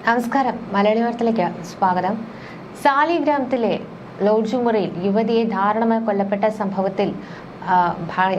നമസ്കാരം. മലയാളി വാർത്തയിലേക്ക് സ്വാഗതം. സാലിഗ്രാമത്തിലെ ലോഡ്ജ് മുറിയിൽ യുവതിയെ ദാരുണമായി കൊല്ലപ്പെട്ട സംഭവത്തിൽ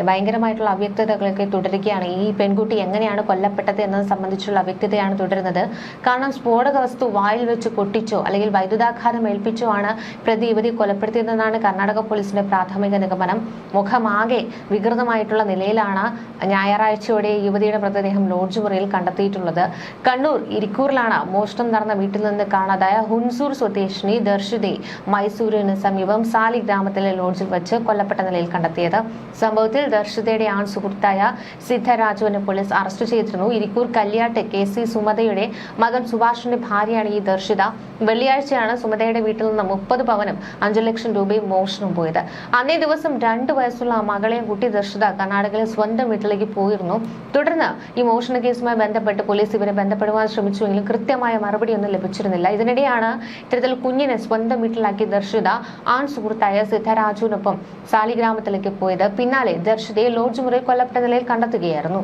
ഭയങ്കരമായിട്ടുള്ള അവ്യക്തതകളൊക്കെ തുടരുകയാണ്. ഈ പെൺകുട്ടി എങ്ങനെയാണ് കൊല്ലപ്പെട്ടത് എന്നത് സംബന്ധിച്ചുള്ള അവ്യക്തതയാണ് തുടരുന്നത്. കാരണം സ്ഫോടക വസ്തു വായിൽ വെച്ച് പൊട്ടിച്ചോ അല്ലെങ്കിൽ വൈദ്യുതാഘാതം ഏൽപ്പിച്ചോ ആണ് പ്രതി യുവതി കൊലപ്പെടുത്തിയതെന്നാണ് കർണാടക പോലീസിന്റെ പ്രാഥമിക നിഗമനം. മുഖമാകെ വികൃതമായിട്ടുള്ള നിലയിലാണ് ഞായറാഴ്ചയോടെ യുവതിയുടെ മൃതദേഹം ലോഡ്ജ് മുറിയിൽ കണ്ടെത്തിയിട്ടുള്ളത്. കണ്ണൂർ ഇരിക്കൂറിലാണ് മോഷണം നടന്ന വീട്ടിൽ നിന്ന് കാണാതായ ഹുൻസൂർ സ്വദേശിനി ദർശിതയെ മൈസൂരിന് സമീപം സാലി ഗ്രാമത്തിലെ ലോഡ്ജിൽ വെച്ച് കൊല്ലപ്പെട്ട നിലയിൽ കണ്ടെത്തിയത്. സംഭവത്തിൽ ദർശിതയുടെ ആൺ സുഹൃത്തായ സിദ്ധരാജുവിനെ പോലീസ് അറസ്റ്റ് ചെയ്തിരുന്നു. ഇരിക്കൂർ കല്യാട്ട് KC സുമതയുടെ മകൻ സുഭാഷിന്റെ ഭാര്യയാണ് ഈ ദർശിത. വെള്ളിയാഴ്ചയാണ് സുമതയുടെ വീട്ടിൽ നിന്ന് 30 പവനും 5 ലക്ഷം രൂപയും മോഷണം പോയത്. അന്നേ ദിവസം 2 വയസ്സുള്ള മകളെയും കുട്ടി ദർശിത കർണാടകയിലെ സ്വന്തം വീട്ടിലേക്ക് പോയിരുന്നു. തുടർന്ന് ഈ മോഷണ കേസുമായി ബന്ധപ്പെട്ട് പോലീസ് ഇവരെ ബന്ധപ്പെടുവാൻ ശ്രമിച്ചുവെങ്കിലും കൃത്യമായ മറുപടിയൊന്നും ലഭിച്ചിരുന്നില്ല. ഇതിനിടെയാണ് ഇത്തരത്തിൽ കുഞ്ഞിനെ സ്വന്തം വീട്ടിലാക്കി ദർശിത ആൺ സുഹൃത്തായ സിദ്ധരാജുവിനൊപ്പം സാലിഗ്രാമത്തിലേക്ക് പോയത്. പിന്നാലെ ദർശിതയെ ലോഡ്ജ് മുറിയിൽ കൊല്ലപ്പെട്ട നിലയിൽ കണ്ടെത്തുകയായിരുന്നു.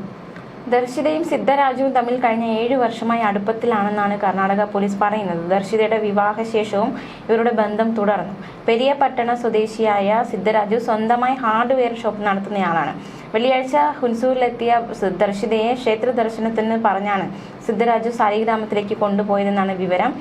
ദർശിതയും സിദ്ധരാജുവും തമ്മിൽ കഴിഞ്ഞ 7 വർഷമായി അടുപ്പത്തിലാണെന്നാണ് കർണാടക പോലീസ് പറയുന്നത്. ദർശിതയുടെ വിവാഹശേഷവും ഇവരുടെ ബന്ധം തുടർന്നു. പെരിയപട്ടണ സ്വദേശിയായ സിദ്ധരാജു സ്വന്തമായി ഹാർഡ്വെയർ ഷോപ്പ് നടത്തുന്നയാളാണ്. വെള്ളിയാഴ്ച ഹുൻസൂരിലെത്തിയ ദർശിതയെ ക്ഷേത്ര ദർശനത്തിന് പറഞ്ഞാണ് സിദ്ധരാജു സാലിഗ്രാമത്തിലേക്ക് കൊണ്ടുപോയതെന്നാണ് വിവരം.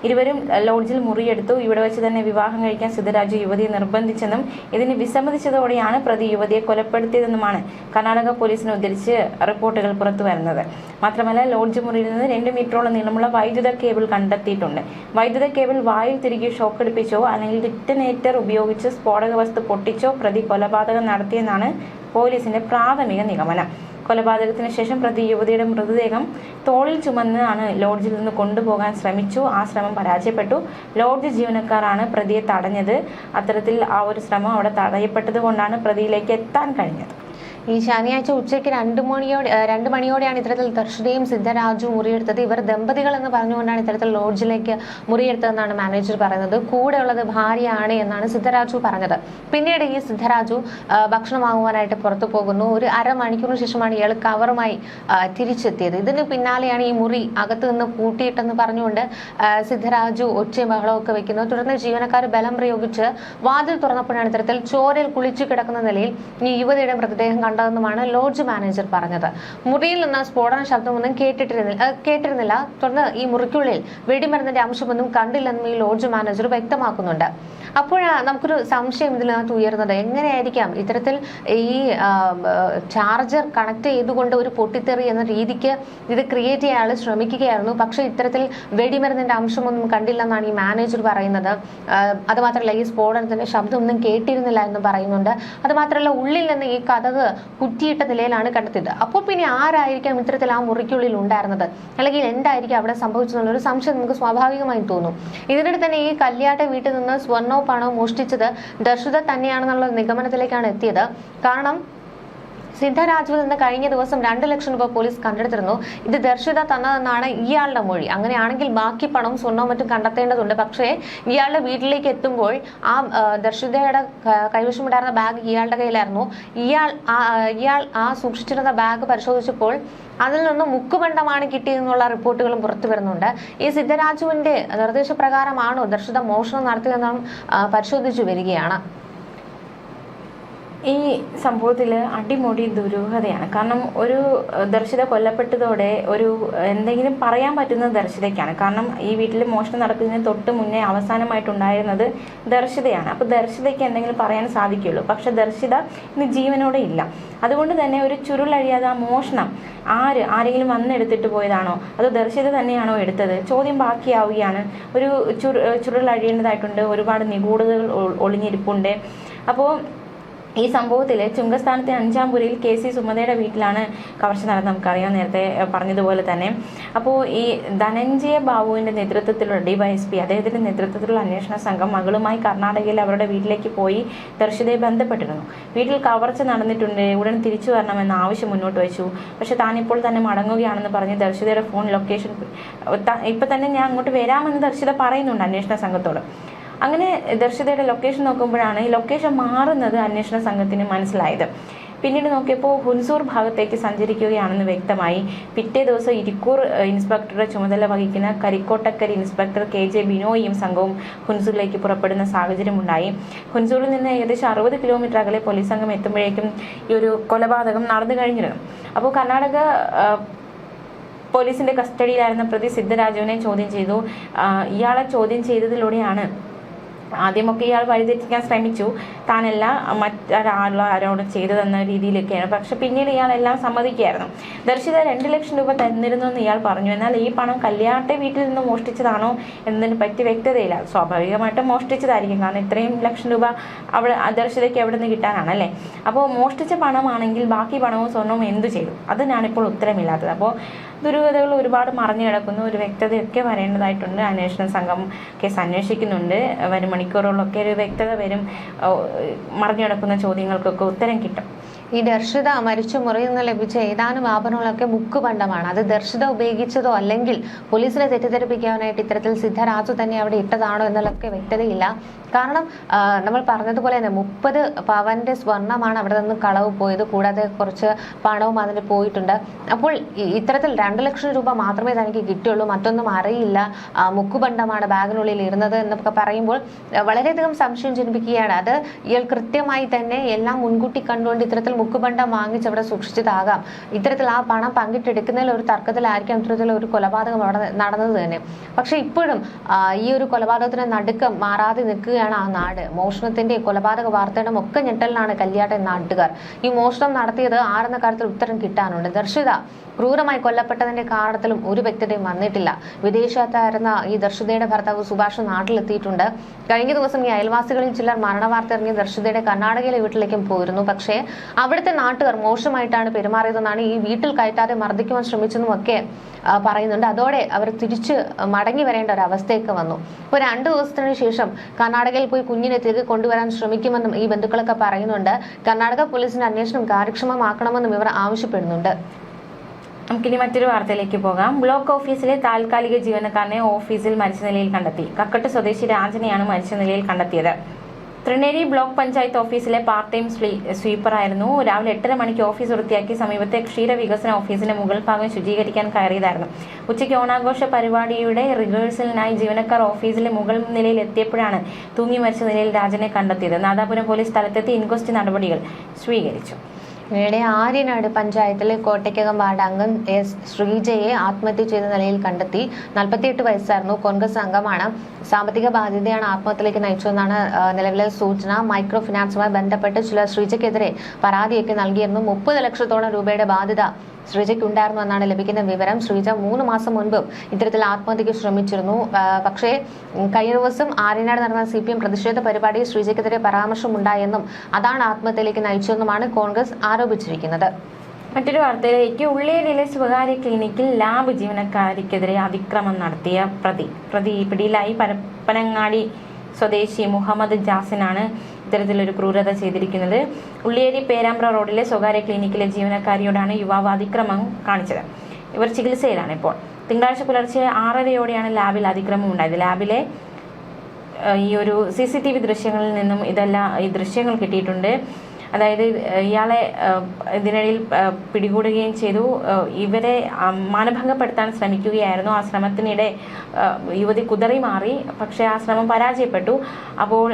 ഇരുവരും ലോഡ്ജിൽ മുറിയെടുത്തു. ഇവിടെ വെച്ച് തന്നെ വിവാഹം കഴിക്കാൻ സിദ്ധരാജു യുവതിയെ നിർബന്ധിച്ചെന്നും ഇതിന് വിസമ്മതിച്ചതോടെയാണ് പ്രതി യുവതിയെ കൊലപ്പെടുത്തിയതെന്നുമാണ് കർണാടക പോലീസിനെ ഉദ്ധരിച്ച് റിപ്പോർട്ടുകൾ പുറത്തുവരുന്നത്. മാത്രമല്ല, ലോഡ്ജ് മുറിയിൽ നിന്ന് 2 മീറ്ററോളം നീളമുള്ള വൈദ്യുത കേബിൾ കണ്ടെത്തിയിട്ടുണ്ട്. വൈദ്യുത കേബിൾ വായിൽ തിരികെ ഷോക്കടിപ്പിച്ചോ അല്ലെങ്കിൽ ഡിറ്റനേറ്റർ ഉപയോഗിച്ച് സ്ഫോടക വസ്തു പൊട്ടിച്ചോ പ്രതി കൊലപാതകം നടത്തിയെന്നാണ് പോലീസിന്റെ പ്രാഥമിക നിഗമനം. കൊലപാതകത്തിന് ശേഷം പ്രതി യുവതിയുടെ മൃതദേഹം തോളിൽ ചുമന്നാണ് ലോഡ്ജിൽ നിന്ന് കൊണ്ടുപോകാൻ ശ്രമിച്ചു. ആ ശ്രമം പരാജയപ്പെട്ടു. ലോഡ്ജ് ജീവനക്കാരാണ് പ്രതിയെ തടഞ്ഞത്. അത്തരത്തിൽ ആ ഒരു ശ്രമം അവിടെ തടയപ്പെട്ടത് കൊണ്ടാണ് പ്രതിയിലേക്ക് എത്താൻ കഴിഞ്ഞത്. ഈ ശനിയാഴ്ച ഉച്ചയ്ക്ക് 2 മണിയോടെയാണ് ഇത്തരത്തിൽ ദർശിതയും സിദ്ധരാജു മുറിയെടുത്തത്. ഇവർ ദമ്പതികൾ എന്ന് പറഞ്ഞുകൊണ്ടാണ് ഇത്തരത്തിൽ ലോഡ്ജിലേക്ക് മുറിയെടുത്തതെന്നാണ് മാനേജർ പറയുന്നത്. കൂടെയുള്ളത് ഭാര്യയാണ് എന്നാണ് സിദ്ധരാജു പറഞ്ഞത്. പിന്നീട് ഈ സിദ്ധരാജു ഭക്ഷണം വാങ്ങുവാനായിട്ട് പുറത്തു പോകുന്നു. ഒരു അരമണിക്കൂറിന് ശേഷമാണ് ഇയാൾ കവറുമായി തിരിച്ചെത്തിയത്. ഇതിന് പിന്നാലെയാണ് ഈ മുറി അകത്ത് നിന്ന് പൂട്ടിയിട്ടെന്ന് പറഞ്ഞുകൊണ്ട് സിദ്ധരാജു ഒച്ചയും ബഹളമൊക്കെ വെക്കുന്നത്. തുടർന്ന് ജീവനക്കാർ ബലം പ്രയോഗിച്ച് വാതിൽ തുറന്നപ്പോഴാണ് ഇത്തരത്തിൽ ചോരയിൽ കുളിച്ചു കിടക്കുന്ന നിലയിൽ ഈ യുവതിയുടെ മൃതദേഹം ണ്ടെന്നുമാണ് ലോഡ്ജ് മാനേജർ പറഞ്ഞത്. മുറിയിൽ നിന്ന് സ്ഫോടന ശബ്ദമൊന്നും കേട്ടിരുന്നില്ല. തുടർന്ന് ഈ മുറിക്കുള്ളിൽ വെടിമരുന്നിന്റെ അംശമൊന്നും കണ്ടില്ലെന്നും ഈ ലോഡ്ജ് മാനേജർ വ്യക്തമാക്കുന്നുണ്ട്. അപ്പോഴാണ് നമുക്കൊരു സംശയം ഇതിനകത്ത് ഉയർന്നത്. എങ്ങനെയായിരിക്കാം ഇത്തരത്തിൽ ഈ ചാർജർ കണക്ട് ചെയ്തുകൊണ്ട് ഒരു പൊട്ടിത്തെറി എന്ന രീതിക്ക് ഇത് ക്രിയേറ്റ് ചെയ്യാൻ ശ്രമിക്കുകയായിരുന്നു. പക്ഷെ ഇത്തരത്തിൽ വെടിമരുന്നിന്റെ അംശമൊന്നും കണ്ടില്ലെന്നാണ് ഈ മാനേജർ പറയുന്നത്. അതുമാത്രമല്ല, ഈ സ്ഫോടനത്തിന്റെ ശബ്ദമൊന്നും കേട്ടിരുന്നില്ല എന്ന് പറയുന്നുണ്ട്. അതുമാത്രമല്ല, ഉള്ളിൽ നിന്ന് ഈ കതക് കുറ്റിയിട്ട നിലയിലാണ് കണ്ടെത്തിയത്. അപ്പോൾ പിന്നെ ആരായിരിക്കാം ഇത്തരത്തിൽ ആ മുറിക്കുള്ളിൽ ഉണ്ടായിരുന്നത്, അല്ലെങ്കിൽ എന്തായിരിക്കും അവിടെ സംഭവിച്ചെന്നുള്ളൊരു സംശയം നമുക്ക് സ്വാഭാവികമായും തോന്നും. ഇതിനിടെ തന്നെ ഈ കല്യാട്ടെ വീട്ടിൽ നിന്ന് സ്വർണ്ണവും പണവും മോഷ്ടിച്ചത് ദർശിത തന്നെയാണെന്നുള്ള നിഗമനത്തിലേക്കാണ് എത്തിയത്. കാരണം സിദ്ധരാജുവിൽ നിന്ന് കഴിഞ്ഞ ദിവസം 2 ലക്ഷം രൂപ പോലീസ് കണ്ടെടുത്തിരുന്നു. ഇത് ദർശിത തന്നതെന്നാണ് ഇയാളുടെ മൊഴി. അങ്ങനെയാണെങ്കിൽ ബാക്കി പണവും സ്വർണ്ണവും മറ്റും കണ്ടെത്തേണ്ടതുണ്ട്. പക്ഷേ ഇയാളുടെ വീട്ടിലേക്ക് എത്തുമ്പോൾ ആ ദർശിതയുടെ കൈവശമുണ്ടായിരുന്ന ബാഗ് ഇയാളുടെ കയ്യിലായിരുന്നു. ഇയാൾ ആ സൂക്ഷിച്ചിരുന്ന ബാഗ് പരിശോധിച്ചപ്പോൾ അതിൽ നിന്ന് മുക്കുബണ്ഡമാണ് കിട്ടിയെന്നുള്ള റിപ്പോർട്ടുകളും പുറത്തു വരുന്നുണ്ട്. ഈ സിദ്ധരാജുവിന്റെ നിർദ്ദേശപ്രകാരമാണോ ദർശിത മോഷണം നടത്തിയതെന്നും പരിശോധിച്ചു വരികയാണ്. ഈ സംഭവത്തിൽ അടിമുടി ദുരൂഹതയാണ്. കാരണം ഒരു ദർശിത കൊല്ലപ്പെട്ടതോടെ ഒരു എന്തെങ്കിലും പറയാൻ പറ്റുന്നത് ദർശിതയ്ക്കാണ്. കാരണം ഈ വീട്ടിൽ മോഷണം നടക്കുന്നതിന് തൊട്ട് മുന്നേ അവസാനമായിട്ടുണ്ടായിരുന്നത് ദർശിതയാണ്. അപ്പോൾ ദർശിതയ്ക്ക് എന്തെങ്കിലും പറയാൻ സാധിക്കുള്ളൂ. പക്ഷെ ദർശിത ഇന്ന് ജീവനോടെ ഇല്ല. അതുകൊണ്ട് തന്നെ ഒരു ചുരുളഴിയാതെ ആ മോഷണം ആരെങ്കിലും വന്നെടുത്തിട്ട് പോയതാണോ അതോ ദർശിത തന്നെയാണോ എടുത്തത്? ചോദ്യം ബാക്കിയാവുകയാണ്. ഒരു ചുരുളഴിയേണ്ടതായിട്ടുണ്ട്. ഒരുപാട് നിഗൂഢതകൾ ഒളിഞ്ഞിരിപ്പുണ്ട്. അപ്പോൾ ഈ സംഭവത്തിൽ ചുങ്കസ്ഥാനത്തെ 5-ാം പുരയിൽ KC സുമതയുടെ വീട്ടിലാണ് കവർച്ച നടന്നത്. നമുക്കറിയാം, നേരത്തെ പറഞ്ഞതുപോലെ തന്നെ. അപ്പോൾ ഈ ധനഞ്ജയ ബാബുവിൻ്റെ നേതൃത്വത്തിലുള്ള DYSP അദ്ദേഹത്തിൻ്റെ നേതൃത്വത്തിലുള്ള അന്വേഷണ സംഘം മകളുമായി കർണാടകയിൽ അവരുടെ വീട്ടിലേക്ക് പോയി ദർശിതയെ ബന്ധപ്പെട്ടിരുന്നു. വീട്ടിൽ കവർച്ച നടന്നിട്ടുണ്ട്, ഉടൻ തിരിച്ചു വരണമെന്ന ആവശ്യം മുന്നോട്ട് വെച്ചു. പക്ഷെ താനിപ്പോൾ തന്നെ മടങ്ങുകയാണെന്ന് പറഞ്ഞ് ദർശിതയുടെ ഫോൺ ലൊക്കേഷൻ ഇപ്പം തന്നെ ഞാൻ അങ്ങോട്ട് വരാമെന്ന് ദർശിത പറയുന്നുണ്ട് അന്വേഷണ സംഘത്തോട്. അങ്ങനെ ദർശിതയുടെ ലൊക്കേഷൻ നോക്കുമ്പോഴാണ് ഈ ലൊക്കേഷൻ മാറുന്നത് അന്വേഷണ സംഘത്തിന് മനസ്സിലായത്. പിന്നീട് നോക്കിയപ്പോൾ ഹുൻസൂർ ഭാഗത്തേക്ക് സഞ്ചരിക്കുകയാണെന്ന് വ്യക്തമായി. പിറ്റേ ദിവസം ഇരിക്കൂർ ഇൻസ്പെക്ടറുടെ ചുമതല വഹിക്കുന്ന കരിക്കോട്ടക്കരി ഇൻസ്പെക്ടർ KJ ബിനോയും സംഘവും ഹുൻസൂറിലേക്ക് പുറപ്പെടുന്ന സാഹചര്യമുണ്ടായി. ഹുൻസൂറിൽ നിന്ന് ഏകദേശം 60 കിലോമീറ്റർ അകലെ പോലീസ് സംഘം എത്തുമ്പോഴേക്കും ഈ ഒരു കൊലപാതകം നടന്നു കഴിഞ്ഞിരുന്നു. അപ്പോൾ കർണാടക പോലീസിന്റെ കസ്റ്റഡിയിലായിരുന്ന പ്രതി സിദ്ധരാജുവിനെ ചോദ്യം ചെയ്തു. ഇയാളെ ചോദ്യം ചെയ്തതിലൂടെയാണ് ആദ്യമൊക്കെ ഇയാൾ വഴിതെറ്റിക്കാൻ ശ്രമിച്ചു, താനല്ല ആരോട് ചെയ്തതെന്ന രീതിയിലൊക്കെയാണ്. പക്ഷെ പിന്നീട് ഇയാളെല്ലാം സമ്മതിക്കുകയായിരുന്നു. ദർശിത 2 ലക്ഷം രൂപ തന്നിരുന്നു എന്ന് ഇയാൾ പറഞ്ഞു. എന്നാൽ ഈ പണം കല്യാട്ടെ വീട്ടിൽ നിന്ന് മോഷ്ടിച്ചതാണോ എന്നതിനെ പറ്റി വ്യക്തതയില്ല. സ്വാഭാവികമായിട്ടും മോഷ്ടിച്ചതായിരിക്കും, കാരണം ഇത്രയും ലക്ഷം രൂപ അവിടെ ദർശിതയ്ക്ക് എവിടെ നിന്ന് കിട്ടാനാണല്ലേ. അപ്പോൾ മോഷ്ടിച്ച പണമാണെങ്കിൽ ബാക്കി പണവും സ്വർണവും എന്തു ചെയ്തു, അതിനാണിപ്പോൾ ഉത്തരമില്ലാത്തത്. അപ്പോൾ ദുരൂഹതകൾ ഒരുപാട് മറഞ്ഞു കിടക്കുന്നു. ഒരു വ്യക്തതയൊക്കെ വരേണ്ടതായിട്ടുണ്ട്. അന്വേഷണ സംഘം കേസ് അന്വേഷിക്കുന്നുണ്ട്. വരും മണിക്കൂറുകളിലൊക്കെ ഒരു വ്യക്തത വരും. മറഞ്ഞു കിടക്കുന്ന ചോദ്യങ്ങൾക്കൊക്കെ ഉത്തരം കിട്ടും. ഈ ദർശിത മരിച്ച മുറിയിൽ നിന്ന് ലഭിച്ച ഏതാനും ആഭരണങ്ങളൊക്കെ മുക്കുപണ്ടമാണ്. അത് ദർശിത ഉപയോഗിച്ചതോ അല്ലെങ്കിൽ പോലീസിനെ തെറ്റിദ്ധരിപ്പിക്കാനായിട്ട് ഇത്തരത്തിൽ സിദ്ധരാജു തന്നെ അവിടെ ഇട്ടതാണോ എന്നുള്ളതൊക്കെ വ്യക്തതയില്ല. കാരണം നമ്മൾ പറഞ്ഞതുപോലെ തന്നെ 30 പവന്റെ സ്വർണ്ണമാണ് അവിടെ നിന്ന് കളവ് പോയത്. കൂടാതെ കുറച്ച് പണവും അതിന് പോയിട്ടുണ്ട്. അപ്പോൾ ഇത്തരത്തിൽ 2 ലക്ഷം രൂപ മാത്രമേ തനിക്ക് കിട്ടിയുള്ളൂ, മറ്റൊന്നും അറിയില്ല, മുക്കുപണ്ടമാണ് ബാഗിനുള്ളിൽ ഇരുന്നത് എന്നൊക്കെ പറയുമ്പോൾ വളരെയധികം സംശയം ജനിപ്പിക്കുകയാണ്. അത് ഇയാൾ കൃത്യമായി തന്നെ എല്ലാം മുൻകൂട്ടി കണ്ടുകൊണ്ട് ഇത്തരത്തിൽ മുക്കുപണ്ടം വാങ്ങിച്ച് അവിടെ സൂക്ഷിച്ചതാകാം. ഇത്തരത്തിൽ ആ പണം പങ്കിട്ടെടുക്കുന്നതിൽ ഒരു തർക്കത്തിലായിരിക്കും ഇത്തരത്തിൽ ഒരു കൊലപാതകം അവിടെ നടന്നത് തന്നെ. പക്ഷെ ഇപ്പോഴും ഈ ഒരു കൊലപാതകത്തിന് നടുക്കം മാറാതെ നിൽക്കുകയാണ് ആ നാട്. മോഷണത്തിന്റെ കൊലപാതക വാർത്തയുടെ ഒക്കെ ഞെട്ടലിനാണ് കല്യാട്ടെ നാട്ടുകാർ. ഈ മോഷണം നടത്തിയത് ആരെന്ന കാര്യത്തിൽ ഉത്തരം കിട്ടാനുണ്ട്. ദർശിത ക്രൂരമായി കൊല്ലപ്പെട്ടതിന്റെ കാരണത്തിലും ഒരു വ്യക്തതയും വന്നിട്ടില്ല. വിദേശത്തായിരുന്ന ഈ ദർശിതയുടെ ഭർത്താവ് സുഭാഷ് നാട്ടിലെത്തിയിട്ടുണ്ട്. കഴിഞ്ഞ ദിവസം ഈ അയൽവാസികളിൽ ചിലർ മരണവാർത്ത ഇറങ്ങിയ ദർശിതയുടെ കർണാടകയിലെ വീട്ടിലേക്കും പോയിരുന്നു. പക്ഷേ അവിടുത്തെ നാട്ടുകാർ മോശമായിട്ടാണ് പെരുമാറിയതെന്നാണ്, ഈ വീട്ടിൽ കയറ്റാതെ മർദ്ദിക്കുവാൻ ശ്രമിച്ചെന്നുമൊക്കെ പറയുന്നുണ്ട്. അതോടെ അവർ തിരിച്ച് മടങ്ങി വരേണ്ട ഒരു അവസ്ഥയൊക്കെ വന്നു. ഇപ്പോൾ 2 ദിവസത്തിന് ശേഷം കർണാടകയിൽ പോയി കുഞ്ഞിനെ തിരികെ കൊണ്ടുവരാൻ ശ്രമിക്കുമെന്നും ഈ ബന്ധുക്കളൊക്കെ പറയുന്നുണ്ട്. കർണാടക പോലീസിന്റെ അന്വേഷണം കാര്യക്ഷമമാക്കണമെന്നും ഇവർ ആവശ്യപ്പെടുന്നുണ്ട്. നമുക്കിനി മറ്റൊരു വാർത്തയിലേക്ക് പോകാം. ബ്ലോക്ക് ഓഫീസിലെ താൽക്കാലിക ജീവനക്കാരനെ ഓഫീസിൽ മരിച്ച നിലയിൽ കണ്ടെത്തി. കക്കട്ട് സ്വദേശി രാജനെയാണ് മരിച്ച നിലയിൽ കണ്ടെത്തിയത്. തൃണേരി ബ്ലോക്ക് പഞ്ചായത്ത് ഓഫീസിലെ പാർട്ട് ടൈം സ്വീപ്പറായിരുന്നു. രാവിലെ 8:30 മണിക്ക് ഓഫീസ് വൃത്തിയാക്കി സമീപത്തെ ക്ഷീരവികസന ഓഫീസിന്റെ മുകൾ ഭാഗം ശുചീകരിക്കാൻ കയറിയതായിരുന്നു. ഉച്ചയ്ക്ക് ഓണാഘോഷ പരിപാടിയുടെ റിഹേഴ്സലിനായി ജീവനക്കാർ ഓഫീസിലെ മുകൾ നിലയിൽ എത്തിയപ്പോഴാണ് തൂങ്ങി മരിച്ച നിലയിൽ രാജനെ കണ്ടെത്തിയത്. നാദാപുരം പോലീസ് സ്ഥലത്തെത്തി ഇൻക്വസ്റ്റ് നടപടികൾ സ്വീകരിച്ചു. ഇവിടെ ആര്യനാട് പഞ്ചായത്തിലെ കോട്ടയ്ക്കകം വാർഡ് അംഗം S ശ്രീജയെ ആത്മഹത്യ ചെയ്ത നിലയിൽ കണ്ടെത്തി. 48 വയസ്സായിരുന്നു. കോൺഗ്രസ് അംഗമാണ്. സാമ്പത്തിക ബാധ്യതയാണ് ആത്മഹത്യയിലേക്ക് നയിച്ചതെന്നാണ് നിലവിലെ സൂചന. മൈക്രോ ഫിനാൻസുമായി ബന്ധപ്പെട്ട് ചിലർ ശ്രീജയ്ക്കെതിരെ പരാതിയൊക്കെ നൽകിയിരുന്നു. 30 ലക്ഷത്തോളം രൂപയുടെ ബാധ്യത ശ്രീജയ്ക്കുണ്ടായിരുന്നു എന്നാണ് ലഭിക്കുന്ന വിവരം. ശ്രീജ 3 മാസം മുൻപും ഇത്തരത്തിൽ ആത്മഹത്യക്ക് ശ്രമിച്ചിരുന്നു. പക്ഷേ കഴിഞ്ഞ ദിവസം ആര്യനാട് നടന്ന CPM പ്രതിഷേധ പരിപാടിയിൽ ശ്രീജയ്ക്കെതിരെ പരാമർശമുണ്ടായെന്നും അതാണ് ആത്മഹത്യയിലേക്ക് നയിച്ചതെന്നുമാണ് കോൺഗ്രസ് ആരോപിച്ചിരിക്കുന്നത്. മറ്റൊരു വാർത്തയിലേക്ക്. ഉള്ളേരിയിലെ സ്വകാര്യ ക്ലിനിക്കിൽ ലാബ് ജീവനക്കാരിക്കെതിരെ അതിക്രമം നടത്തിയ പ്രതി പിടിയിലായി. പരപ്പനങ്ങാടി സ്വദേശി മുഹമ്മദ് ജാസിനാണ് ഇത്തരത്തിലൊരു ക്രൂരത ചെയ്തിരിക്കുന്നത്. ഉള്ളിയേരി പേരാമ്പ്ര റോഡിലെ സ്വകാര്യ ക്ലിനിക്കിലെ ജീവനക്കാരിയോടാണ് യുവാവ് അതിക്രമം കാണിച്ചത്. ഇവർ ചികിത്സയിലാണ് ഇപ്പോൾ. തിങ്കളാഴ്ച പുലർച്ചെ 6:30യോടെയാണ് ലാബിൽ അതിക്രമം ഉണ്ടായത്. ലാബിലെ ഈ ഒരു CCTV ദൃശ്യങ്ങളിൽ നിന്നും ഈ ദൃശ്യങ്ങൾ കിട്ടിയിട്ടുണ്ട്. അതായത് ഇയാളെ ഇതിനിടയിൽ പിടികൂടുകയും ചെയ്തു. ഇവരെ മാനഭംഗപ്പെടുത്താൻ ശ്രമിക്കുകയായിരുന്നു. ആ ശ്രമത്തിനിടെ യുവതി കുതറി മാറി. പക്ഷേ ആ ശ്രമം പരാജയപ്പെട്ടു. അപ്പോൾ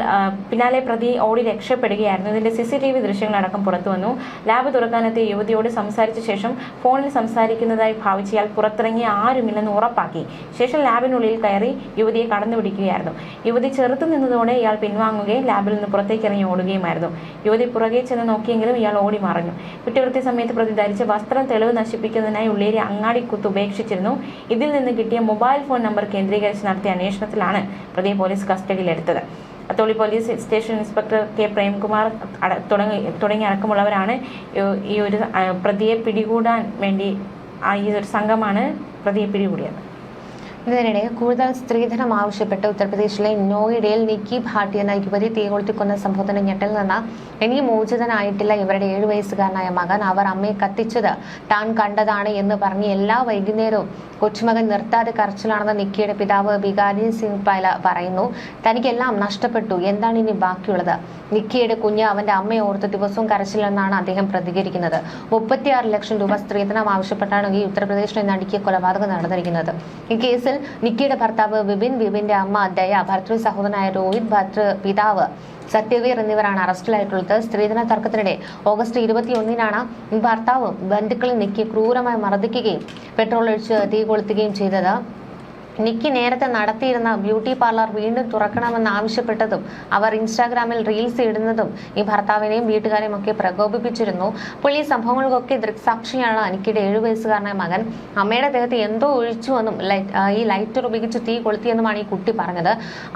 പിന്നാലെ പ്രതി ഓടി രക്ഷപ്പെടുകയായിരുന്നു. ഇതിന്റെ CCTV ദൃശ്യങ്ങളടക്കം പുറത്തു വന്നു. ലാബ് തുറക്കാനെത്തിയ യുവതിയോട് സംസാരിച്ച ശേഷം ഫോണിൽ സംസാരിക്കുന്നതായി ഭാവിച്ച് ഇയാൾ പുറത്തിറങ്ങി ആരുമില്ലെന്ന് ഉറപ്പാക്കി ശേഷം ലാബിനുള്ളിൽ കയറി യുവതിയെ കടന്നുപിടിക്കുകയായിരുന്നു. യുവതി ചെറുത്തു നിന്നതോടെ ഇയാൾ പിൻവാങ്ങുകയും ലാബിൽ നിന്ന് പുറത്തേക്ക് ഇറങ്ങി ഓടുകയുമായിരുന്നു. യുവതി പുറകെ ചെന്ന് നോക്കിയെങ്കിലും ഇയാൾ ഓടി മറഞ്ഞു. കുറ്റകൃത്യ സമയത്ത് പ്രതി ധരിച്ച വസ്ത്രം തെളിവ് നശിപ്പിക്കുന്നതിനായി ഉള്ളേരി അങ്ങാടിക്കുത്ത് ഉപേക്ഷിച്ചിരുന്നു. ഇതിൽ നിന്ന് കിട്ടിയ മൊബൈൽ ഫോൺ നമ്പർ കേന്ദ്രീകരിച്ച് നടത്തിയ അന്വേഷണത്തിലാണ് പ്രതിയെ പോലീസ് കസ്റ്റഡിയിലെടുത്തത്. Atholi police station inspector K Premkumar തുടങ്ങി അടക്കമുള്ളവരാണ് ഈ ഒരു പ്രതിയെ പിടികൂടാൻ വേണ്ടി ഈ ഒരു സംഘമാണ് പ്രതിയെ പിടികൂടിയത്. ഇതിനിടെ കൂടുതൽ സ്ത്രീധനം ആവശ്യപ്പെട്ട് ഉത്തർപ്രദേശിലെ നോയിഡയിൽ നിക്കി ഭാട്ടി എന്ന യുവതി തീകൊളുത്തിക്കൊന്ന സംഭവത്തിന് ഞെട്ടൽ നിന്ന് ഇനി മോചിതനായിട്ടില്ല ഇവരുടെ 7 വയസ്സുകാരനായ മകൻ. അവർ അമ്മയെ കത്തിച്ചത് താൻ കണ്ടതാണ് എന്ന് പറഞ്ഞ് എല്ലാ വൈകുന്നേരവും കൊച്ചുമകൻ നിർത്താതെ കരച്ചിലാണെന്ന് നിക്കിയുടെ പിതാവ് ബികാരി സിംഗ് പൈല പറയുന്നു. തനിക്കെല്ലാം നഷ്ടപ്പെട്ടു, എന്താണ് ഇനി ബാക്കിയുള്ളത്? നിക്കിയുടെ കുഞ്ഞ് അവന്റെ അമ്മയെ ഓർത്ത് ദിവസവും കരച്ചിലെന്നാണ് അദ്ദേഹം പ്രതികരിക്കുന്നത്. 36 ലക്ഷം രൂപ സ്ത്രീധനം ആവശ്യപ്പെട്ടാണ് ഈ ഉത്തർപ്രദേശിലെ നടുക്കിയ കൊലപാതകം നടന്നിരിക്കുന്നത്. ഈ കേസിൽ നിക്കിയുടെ ഭർത്താവ് വിപിന്റെ അമ്മ ദയ, ഭർത്തൃ സഹോദരനായ രോഹിത്, ഭർത്തൃ പിതാവ് സത്യവീർ എന്നിവരാണ് അറസ്റ്റിലായിട്ടുള്ളത്. സ്ത്രീധന തർക്കത്തിനിടെ ഓഗസ്റ്റ് 21-നാണ് ഭർത്താവും ബന്ധുക്കളും നിക്കി ക്രൂരമായി മർദ്ദിക്കുകയും പെട്രോൾ ഒഴിച്ച് തീ കൊളുത്തുകയും ചെയ്തത്. നിക്കി നേരത്തെ നടത്തിയിരുന്ന ബ്യൂട്ടി പാർലർ വീണ്ടും തുറക്കണമെന്ന് ആവശ്യപ്പെട്ടതും അവർ ഇൻസ്റ്റാഗ്രാമിൽ റീൽസ് ഇടുന്നതും ഈ ഭർത്താവിനെയും വീട്ടുകാരെയും ഒക്കെ പ്രകോപിപ്പിച്ചിരുന്നു. അപ്പോൾ ഈ സംഭവങ്ങൾക്കൊക്കെ ദൃക്സാക്ഷിയാണ് നിക്കിയുടെ 7 വയസ്സുകാരനായ മകൻ. അമ്മയുടെ ദേഹത്ത് എന്തോ ഒഴിച്ചുവെന്നും ഈ ലൈറ്റർ ഉപയോഗിച്ച് തീ കൊളുത്തിയെന്നുമാണ് ഈ കുട്ടി പറഞ്ഞത്.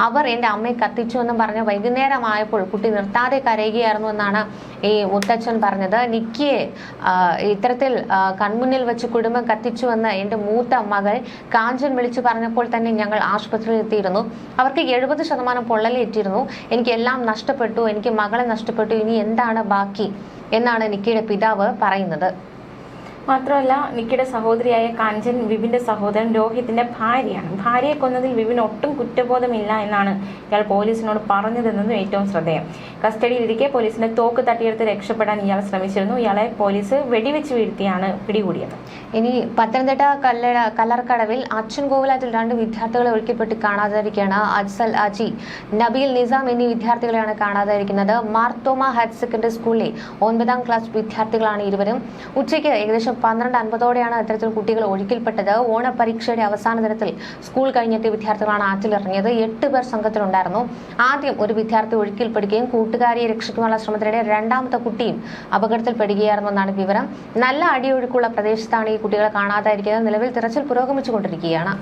അവർ എൻ്റെ അമ്മയെ കത്തിച്ചുവെന്നും പറഞ്ഞ് വൈകുന്നേരമായപ്പോൾ കുട്ടി നിർത്താതെ കരയുകയായിരുന്നു എന്നാണ് ഈ മുത്തച്ഛൻ പറഞ്ഞത്. നിക്കിയെ ഇത്തരത്തിൽ കൺമുന്നിൽ വെച്ച് കുടുംബം കത്തിച്ചുവെന്ന് എൻ്റെ മൂത്ത മകൾ കാഞ്ചൻ വിളിച്ചു പറഞ്ഞപ്പോൾ തന്നെ ഞങ്ങൾ ആശുപത്രിയിൽ എത്തിയിരുന്നു. അവർക്ക് 70% പൊള്ളലേറ്റിരുന്നു. എനിക്ക് എല്ലാം നഷ്ടപ്പെട്ടു, എനിക്ക് മകളെ നഷ്ടപ്പെട്ടു, ഇനി എന്താണ് ബാക്കി എന്നാണ് നിക്കിയുടെ പിതാവ് പറയുന്നത്. മാത്രമല്ല, നിക്കിയുടെ സഹോദരിയായ കാഞ്ചൻ വിപിന്റെ സഹോദരൻ രോഹിത്തിന്റെ ഭാര്യയാണ്. ഭാര്യയെ കൊന്നതിൽ വിപിന് ഒട്ടും കുറ്റബോധമില്ല എന്നാണ് ഇയാൾ പോലീസിനോട് പറഞ്ഞതെന്നതും ഏറ്റവും ശ്രദ്ധേയം. കസ്റ്റഡിയിലിരിക്കെ പോലീസിന്റെ തോക്ക് തട്ടിയെടുത്ത് രക്ഷപ്പെടാൻ ഇയാൾ ശ്രമിച്ചിരുന്നു. ഇയാളെ പോലീസ് വെടിവെച്ച് വീഴ്ത്തിയാണ് പിടികൂടിയത്. ഇനി പത്തനംതിട്ട കല്ലറക്കടവിൽ അച്ഛൻ കോവിലാറ്റിൽ 2 വിദ്യാർത്ഥികളെ ഒഴുക്കിപ്പെട്ട് കാണാതായിരിക്കുകയാണ്. അജ്സൽ അജി, നബീൽ നിസാം എന്നീ വിദ്യാർത്ഥികളെയാണ് കാണാതായിരിക്കുന്നത്. മാർത്തോമ ഹയർ സെക്കൻഡറി സ്കൂളിലെ 9ാം ക്ലാസ് വിദ്യാർത്ഥികളാണ് ഇരുവരും. ഉച്ചയ്ക്ക് ഏകദേശം 12:50ഓടെയാണ് ഇത്തരത്തിൽ കുട്ടികൾ ഒഴുക്കിൽപ്പെട്ടത്. ഓണപരീക്ഷയുടെ അവസാന ദിനത്തിൽ സ്കൂൾ കഴിഞ്ഞെത്തിയ വിദ്യാർത്ഥികളാണ് ആറ്റിലിറങ്ങിയത്. 8 പേർ സംഘത്തിലുണ്ടായിരുന്നു. ആദ്യം ഒരു വിദ്യാർത്ഥി ഒഴുക്കിൽപ്പെടുകയും കൂട്ടുകാരിയെ രക്ഷിക്കാനുള്ള ശ്രമത്തിനിടെ 2ാമത്തെ കുട്ടിയും അപകടത്തിൽപ്പെടുകയായിരുന്നു എന്നാണ് വിവരം. നല്ല അടിയൊഴുക്കുള്ള പ്രദേശത്താണ് ഈ കുട്ടികളെ കാണാതായിരിക്കുന്നത്. നിലവിൽ തിരച്ചിൽ പുരോഗമിച്ചുകൊണ്ടിരിക്കുകയാണ്.